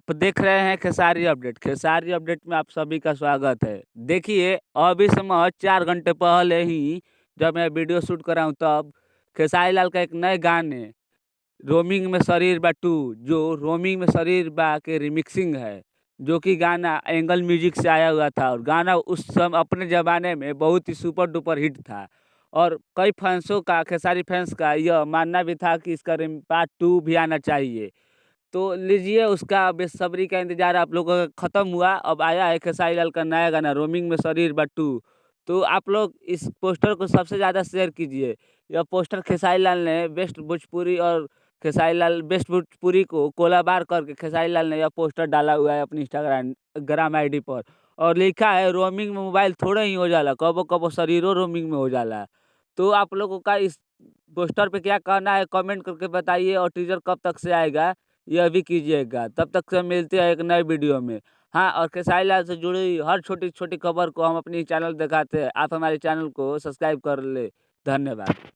आप देख रहे हैं खेसारी अपडेट। खेसारी अपडेट में आप सभी का स्वागत है। देखिए, अभी समय 4 घंटे पहले ही जब मैं वीडियो शूट कर रहा हूँ तब खेसारी लाल का एक नए गाने रोमिंग में शरीर बा 2 जो रोमिंग में शरीर बा के रिमिक्सिंग है, जो कि गाना एंगल म्यूजिक से आया हुआ था और गाना उस समय अपने ज़माने में बहुत ही सुपर डुपर हिट था और कई फैंसों का खेसारी फैंस का यह मानना भी था कि इसका पार्ट 2 भी आना चाहिए। तो लीजिए उसका बेसब्री का इंतज़ार आप लोगों का ख़त्म हुआ, अब आया है खेसारी लाल का नया गाना रोमिंग में शरीर बट्टू। तो आप लोग इस पोस्टर को सबसे ज़्यादा शेयर कीजिए। यह पोस्टर खेसारी लाल ने बेस्ट भोजपुरी और खेसारी लाल बेस्ट भोजपुरी को कोलाबार करके खेसारी लाल ने यह पोस्टर डाला हुआ है अपनी ग्राम आईडी पर और लिखा है रोमिंग में मोबाइल थोड़े ही हो जाला, कबो कबो शरीरो रोमिंग में हो जाला। तो आप लोगों का इस पोस्टर पे क्या कहना है कमेंट करके बताइए और टीज़र कब तक से आएगा यह भी कीजिएगा। तब तक से मिलते हैं एक नए वीडियो में। हाँ, और खेसारी लाल से जुड़ी हर छोटी-छोटी खबर को हम अपनी चैनल दिखाते हैं। आप हमारे चैनल को सब्सक्राइब कर लें। धन्यवाद।